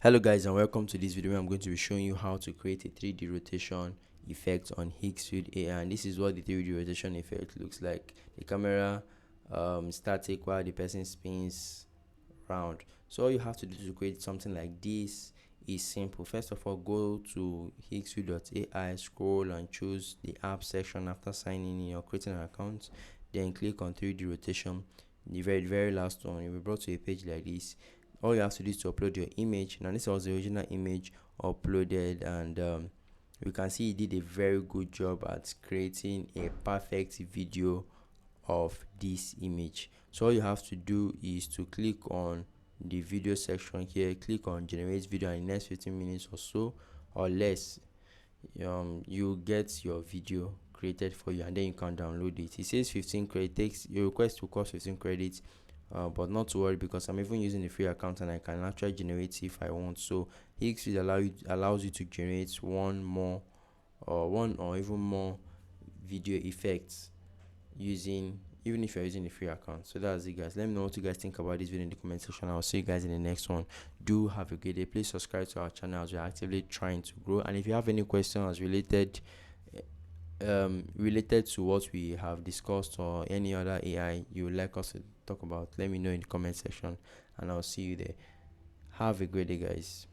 Hello guys, and welcome to this video where I'm going to be showing you how to create a 3D rotation effect on Higgsfield AI. And this is what the 3D rotation effect looks like. The camera static while the person spins round. So all you have to do to create something like this is simple. First of all, go to higgsfield.ai, scroll and choose the app section after signing in or creating an account. Then click on 3D rotation. The very last one, you'll be brought to a page like this. All you have to do is to upload your image. Now this was the original image uploaded, and you can see he did a very good job at creating a perfect video of this image. So all you have to do is to click on the video section here, click on generate video, and in the next 15 minutes or so or less, you get your video created for you, and then you can download it. It says 15 credit, takes your request to cost 15 credits, but not to worry, because I'm even using the free account and I can actually generate it if I want. So Higgsfield allows you to generate one or even more video effects using, even if you're using the free account. So that's it guys. Let me know what you guys think about this video in the comment section. I'll see you guys in the next one. Do have a great day. Please subscribe to our channel as we're actively trying to grow, and if you have any questions related to what we have discussed or any other AI you would like us to talk about, let me know in the comment section and I'll see you there. Have a great day guys.